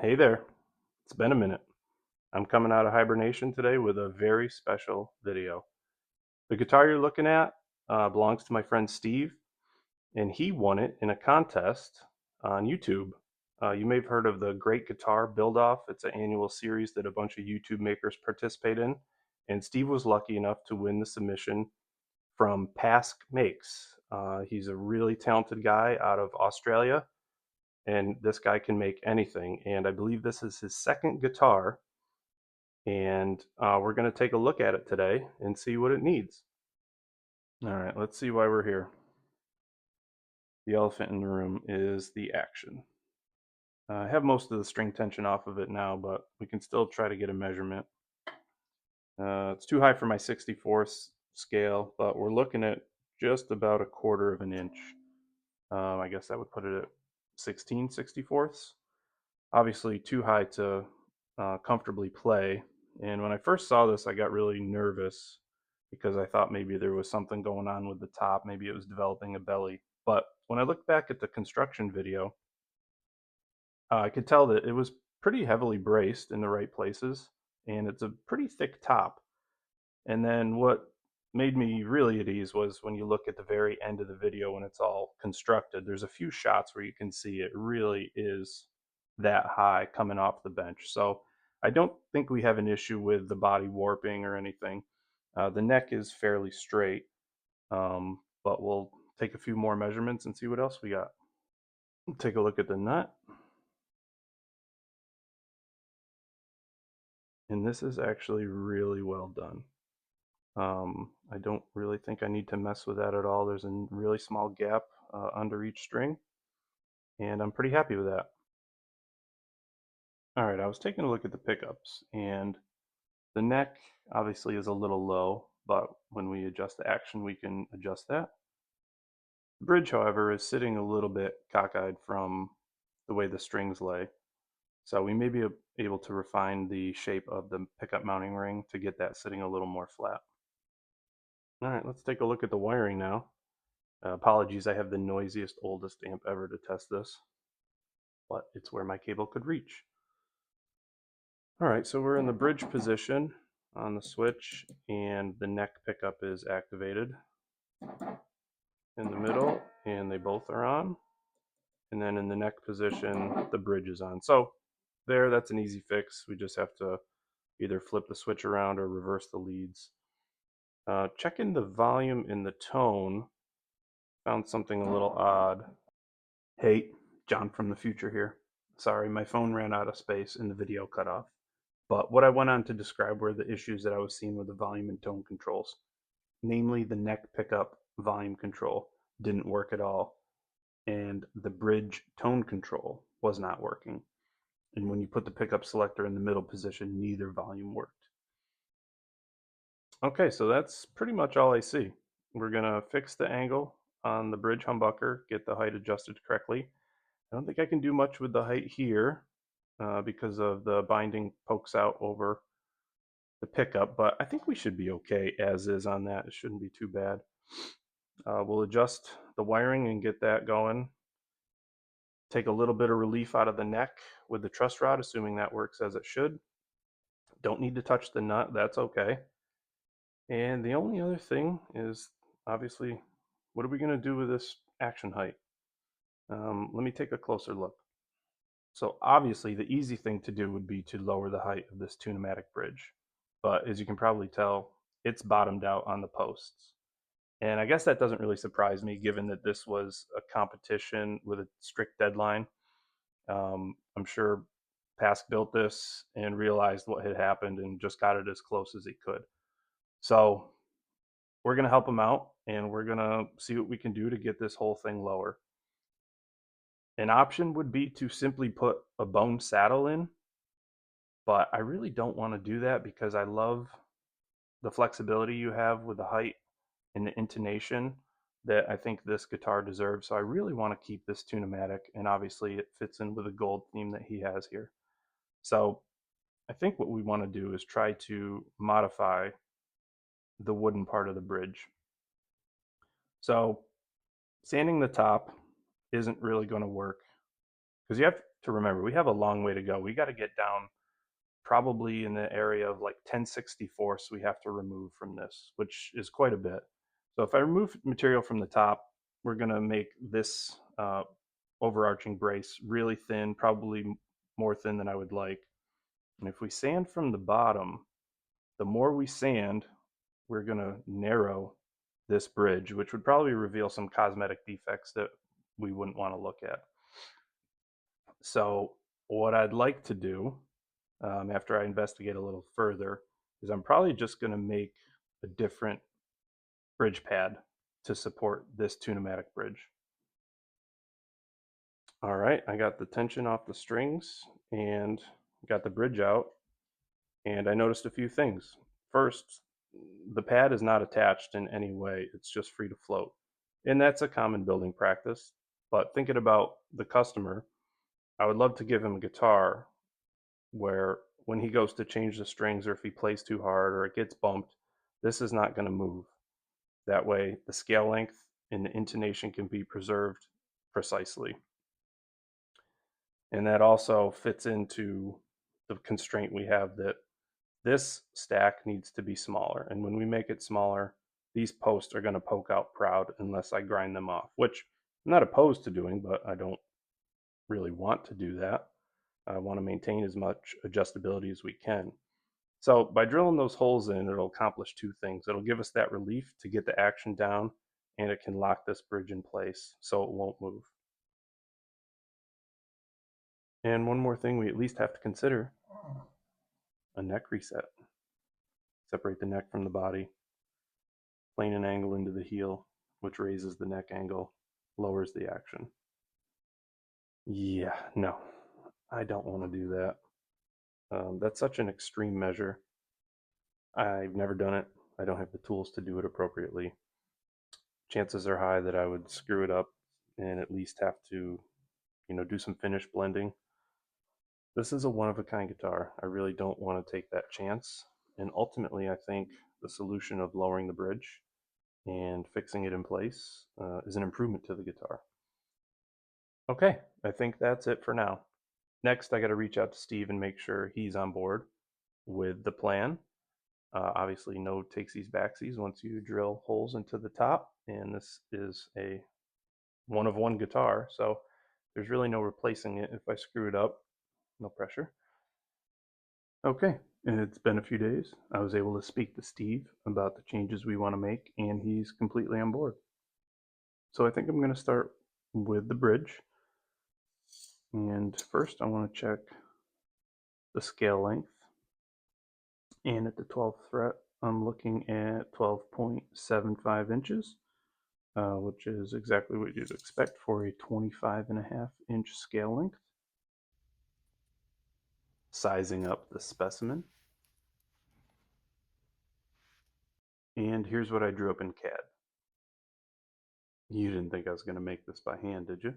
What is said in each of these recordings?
Hey there, it's been a minute. I'm coming out of hibernation today with a very special video. The guitar you're looking at belongs to my friend Steve, and he won it in a contest on YouTube. You may have heard of the Great Guitar Build Off. It's an annual series that a bunch of YouTube makers participate in, and Steve was lucky enough to win the submission from Pask Makes. He's a really talented guy out of Australia, and this guy can make anything. And I believe this is his second guitar, and we're going to take a look at it today and see what it needs. All right, let's see why we're here. The elephant in the room is the action. I have most of the string tension off of it now, but we can still try to get a measurement. It's too high for my 64th scale, but we're looking at just about a quarter of an inch. I guess that would put it at 16 64ths. Obviously too high to comfortably play. And when I first saw this, I got really nervous because I thought maybe there was something going on with the top. Maybe it was developing a belly. But when I look back at the construction video, I could tell that it was pretty heavily braced in the right places, and it's a pretty thick top. And then what made me really at ease was when you look at the very end of the video when it's all constructed, there's a few shots where you can see it really is that high coming off the bench. So I don't think we have an issue with the body warping or anything. The neck is fairly straight, but we'll take a few more measurements and see what else we got. Take a look at the nut. And this is actually really well done. I don't really think I need to mess with that at all. There's a really small gap under each string, and I'm pretty happy with that. All right, I was taking a look at the pickups, and the neck obviously is a little low, but when we adjust the action, we can adjust that. The bridge, however, is sitting a little bit cockeyed from the way the strings lay. So we may be able to refine the shape of the pickup mounting ring to get that sitting a little more flat. All right, let's take a look at the wiring now. Apologies, I have the noisiest, oldest amp ever to test this, but it's where my cable could reach. All right, so we're in the bridge position on the switch, and the neck pickup is activated in the middle, and they both are on. And then in the neck position, the bridge is on. So there, that's an easy fix. We just have to either flip the switch around or reverse the leads. Checking the volume in the tone, found something a little odd. Hey, John from the future here. Sorry, my phone ran out of space and the video cut off. But what I went on to describe were the issues that I was seeing with the volume and tone controls. Namely, the neck pickup volume control didn't work at all, and the bridge tone control was not working. And when you put the pickup selector in the middle position, neither volume worked. Okay, so that's pretty much all I see. We're gonna fix the angle on the bridge humbucker, get the height adjusted correctly. I don't think I can do much with the height here because of the binding pokes out over the pickup, but I think we should be okay as is on that. It shouldn't be too bad. We'll adjust the wiring and get that going. Take a little bit of relief out of the neck with the truss rod, assuming that works as it should. Don't need to touch the nut, that's okay. And the only other thing is obviously, what are we going to do with this action height? Let me take a closer look. So obviously the easy thing to do would be to lower the height of this Tune-o-matic bridge. But as you can probably tell, it's bottomed out on the posts. And I guess that doesn't really surprise me given that this was a competition with a strict deadline. I'm sure Pask built this and realized what had happened and just got it as close as he could. So we're going to help him out, and we're going to see what we can do to get this whole thing lower. An option would be to simply put a bone saddle in, but I really don't want to do that because I love the flexibility you have with the height and the intonation that I think this guitar deserves. So I really want to keep this Tune-o-matic, and obviously it fits in with the gold theme that he has here. So I think what we want to do is try to modify the wooden part of the bridge. So sanding the top isn't really going to work because to remember. We have a long way to go. We got to get down probably in the area of like 10/64 we have to remove from this, which is quite a bit. So if I remove material from the top, we're going to make this overarching brace really thin, probably more thin than I would like. And if we sand from the bottom, the more we sand, we're going to narrow this bridge, which would probably reveal some cosmetic defects that we wouldn't want to look at. So what I'd like to do after I investigate a little further is I'm probably just going to make a different bridge pad to support this two-pneumatic bridge. All right, I got the tension off the strings and got the bridge out, and I noticed a few things. First, the pad is not attached in any way. It's just free to float. And that's a common building practice. But thinking about the customer, I would love to give him a guitar where when he goes to change the strings or if he plays too hard or it gets bumped, this is not going to move. That way, the scale length and the intonation can be preserved precisely. And that also fits into the constraint we have that this stack needs to be smaller. And when we make it smaller, these posts are going to poke out proud unless I grind them off, which I'm not opposed to doing, but I don't really want to do that. I want to maintain as much adjustability as we can. So by drilling those holes in, it'll accomplish two things. It'll give us that relief to get the action down, and it can lock this bridge in place so it won't move. And one more thing we at least have to consider, a neck reset. Separate the neck from the body, plane an angle into the heel, which raises the neck angle, lowers the action. Yeah, no, I don't want to do that. That's such an extreme measure. I've never done it. I don't have the tools to do it appropriately. Chances are high that I would screw it up and at least have to, do some finish blending. This is a one-of-a-kind guitar. I really don't want to take that chance. And ultimately, I think the solution of lowering the bridge and fixing it in place is an improvement to the guitar. Okay, I think that's it for now. Next, I got to reach out to Steve and make sure he's on board with the plan. Obviously, no takesies backsies once you drill holes into the top, and this is a one-of-one guitar, so there's really no replacing it. If I screw it up, no pressure. Okay, and it's been a few days. I was able to speak to Steve about the changes we want to make, and he's completely on board. So I think I'm going to start with the bridge. And first I want to check the scale length. And at the 12th fret, I'm looking at 12.75 inches, which is exactly what you'd expect for a 25.5-inch scale length. Sizing up the specimen. And here's what I drew up in CAD. You didn't think I was going to make this by hand, did you?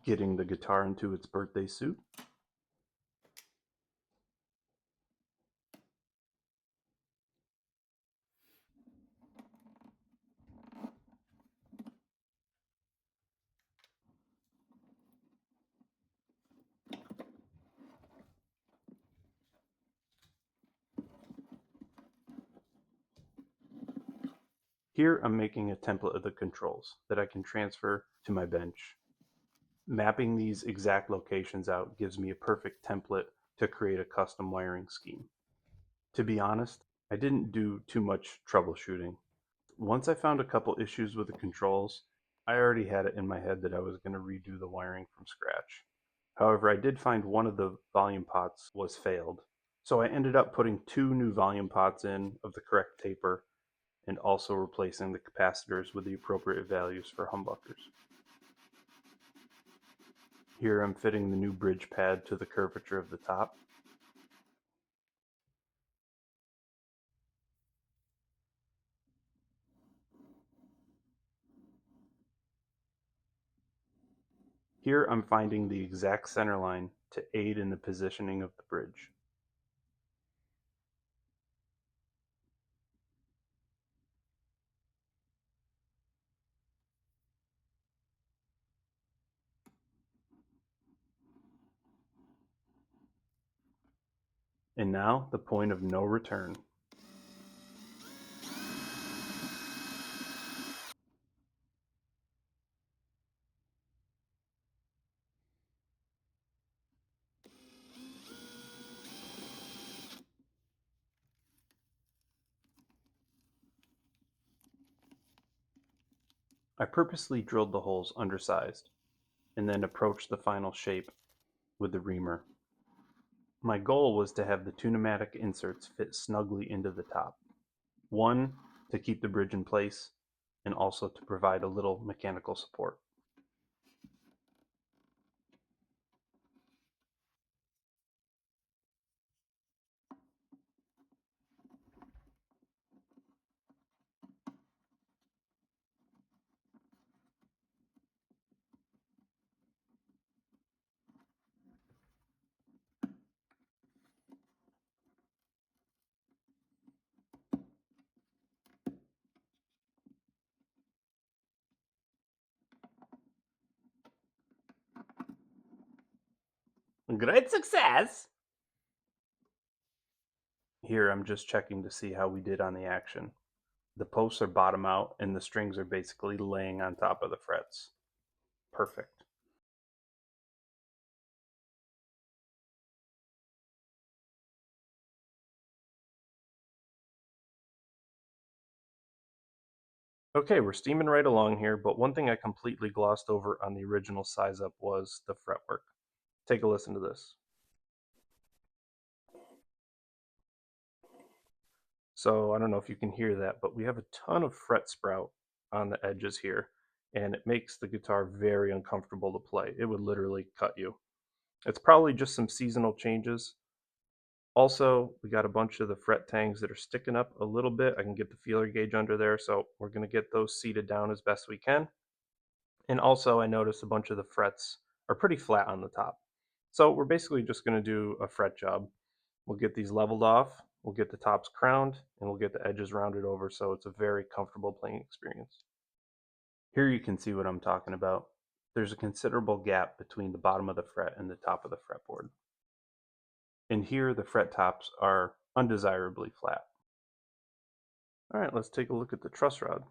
Getting the guitar into its birthday suit. Here I'm making a template of the controls that I can transfer to my bench. Mapping these exact locations out gives me a perfect template to create a custom wiring scheme. To be honest, I didn't do too much troubleshooting. Once I found a couple issues with the controls, I already had it in my head that I was going to redo the wiring from scratch. However, I did find one of the volume pots was failed. So I ended up putting 2 new volume pots in of the correct taper and also replacing the capacitors with the appropriate values for humbuckers. Here I'm fitting the new bridge pad to the curvature of the top. Here I'm finding the exact center line to aid in the positioning of the bridge. And now the point of no return. I purposely drilled the holes undersized and then approached the final shape with the reamer. My goal was to have the 2 pneumatic inserts fit snugly into the top. One, to keep the bridge in place, and also to provide a little mechanical support. Great success! Here I'm just checking to see how we did on the action. The posts are bottom out and the strings are basically laying on top of the frets. Perfect. Okay, we're steaming right along here, but one thing I completely glossed over on the original size up was the fretwork. Take a listen to this. So I don't know if you can hear that, but we have a ton of fret sprout on the edges here, and it makes the guitar very uncomfortable to play. It would literally cut you. It's probably just some seasonal changes. Also, we got a bunch of the fret tangs that are sticking up a little bit. I can get the feeler gauge under there, so we're going to get those seated down as best we can. And also, I noticed a bunch of the frets are pretty flat on the top. So we're basically just going to do a fret job. We'll get these leveled off, we'll get the tops crowned, and we'll get the edges rounded over so it's a very comfortable playing experience. Here you can see what I'm talking about. There's a considerable gap between the bottom of the fret and the top of the fretboard. And here the fret tops are undesirably flat. All right, let's take a look at the truss rod.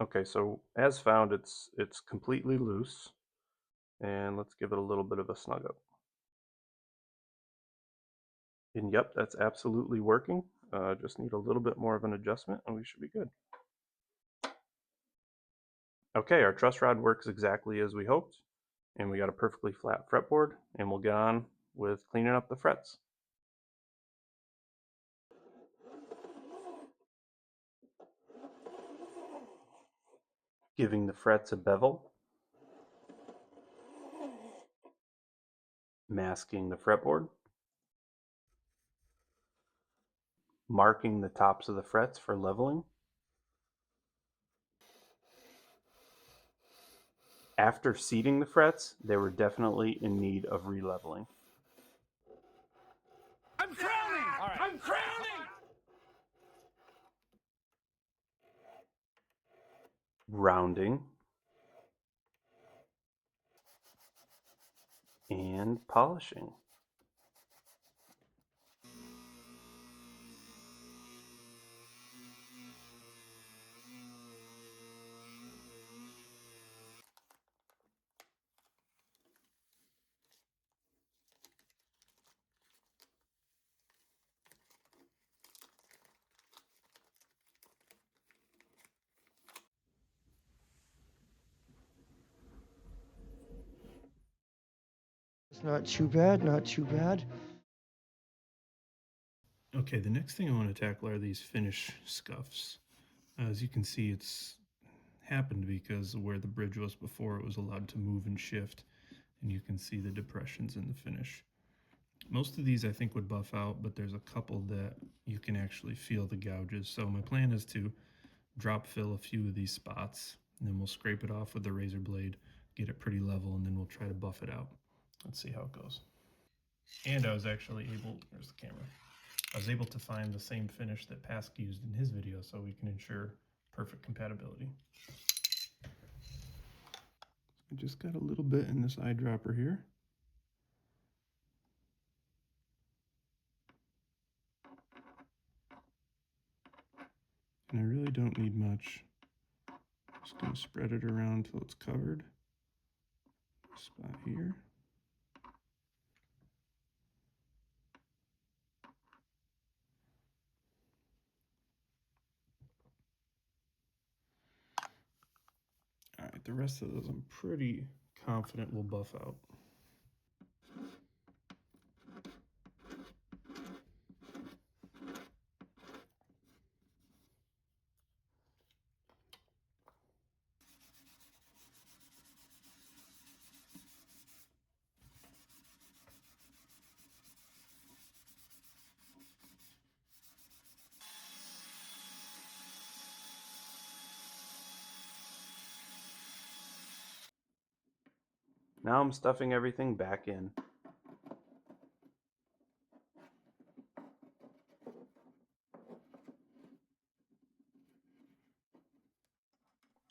Okay, so as found, it's completely loose. And let's give it a little bit of a snug up. And yep, that's absolutely working. Just need a little bit more of an adjustment and we should be good. Okay, our truss rod works exactly as we hoped, and we got a perfectly flat fretboard, and we'll get on with cleaning up the frets. Giving the frets a bevel, masking the fretboard, marking the tops of the frets for leveling. After seating the frets, they were definitely in need of re-leveling. I'm crowning! All right. I'm crowning! Rounding, and polishing. Not too bad, not too bad. Okay, the next thing I want to tackle are these finish scuffs. As you can see, it's happened because where the bridge was before, it was allowed to move and shift, and you can see the depressions in the finish. Most of these I think would buff out, but there's a couple that you can actually feel the gouges. So my plan is to drop fill a few of these spots, and then we'll scrape it off with the razor blade, get it pretty level, and then we'll try to buff it out. Let's see how it goes. And I was actually able, there's the camera, I was able to find the same finish that Pask used in his video, so we can ensure perfect compatibility. I just got a little bit in this eyedropper here. And I really don't need much. Just gonna spread it around till it's covered. Spot here. All right, the rest of those I'm pretty confident will buff out. Now I'm stuffing everything back in.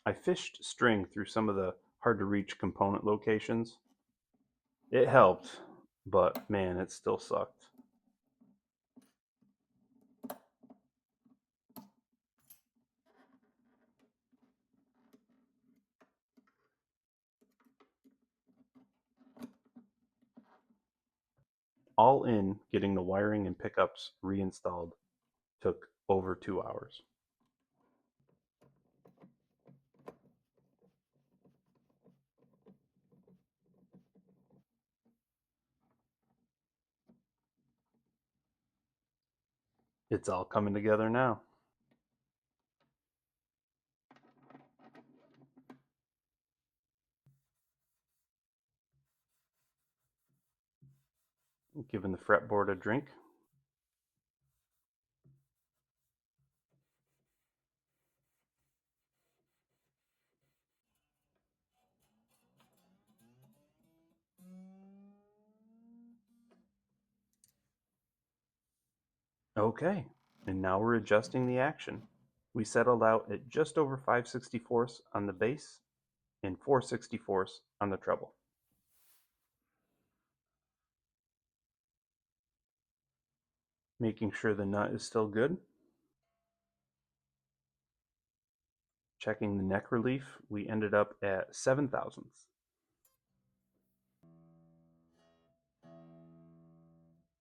I fished string through some of the hard to reach component locations. It helped, but man, it still sucked. All in, getting the wiring and pickups reinstalled took over 2 hours. It's all coming together now. Giving the fretboard a drink. Okay, and now we're adjusting the action. We settled out at just over 5/64 on the bass and 4/64 on the treble. Making sure the nut is still good. Checking the neck relief, we ended up at 7/1000.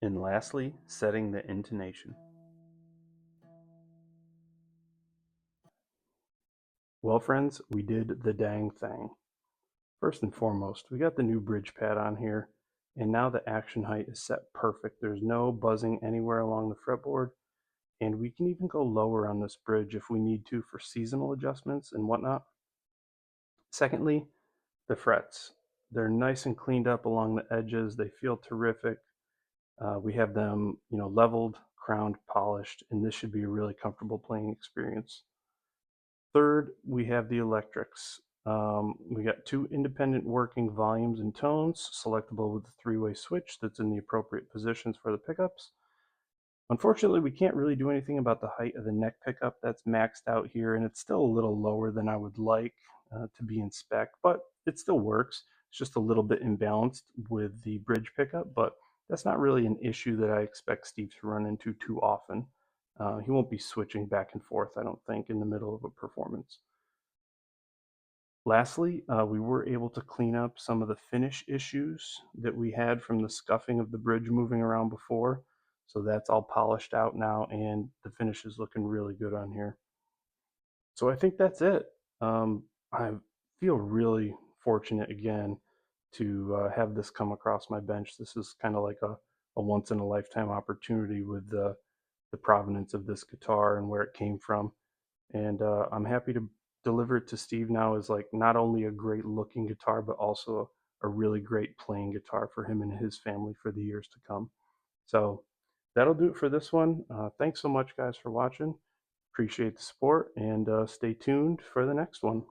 And lastly, setting the intonation. Well, friends, we did the dang thing. First and foremost, we got the new bridge pad on here, and now the action height is set perfect. There's no buzzing anywhere along the fretboard, and we can even go lower on this bridge if we need to for seasonal adjustments and whatnot. Secondly, the frets. They're nice and cleaned up along the edges. They feel terrific. We have them, leveled, crowned, polished, and this should be a really comfortable playing experience. Third, we have the electrics. We got two independent working volumes and tones, selectable with a three-way switch that's in the appropriate positions for the pickups. Unfortunately, we can't really do anything about the height of the neck pickup. That's maxed out here, and it's still a little lower than I would like to be in spec, but it still works. It's just a little bit imbalanced with the bridge pickup, but that's not really an issue that I expect Steve to run into too often. He won't be switching back and forth, I don't think, in the middle of a performance. Lastly, we were able to clean up some of the finish issues that we had from the scuffing of the bridge moving around before. So that's all polished out now, and the finish is looking really good on here. So I think that's it. I feel really fortunate again to have this come across my bench. This is kind of like a once in a lifetime opportunity with the provenance of this guitar and where it came from. And I'm happy to deliver it to Steve now as like not only a great looking guitar, but also a really great playing guitar for him and his family for the years to come. So that'll do it for this one. Thanks so much, guys, for watching. Appreciate the support, and stay tuned for the next one.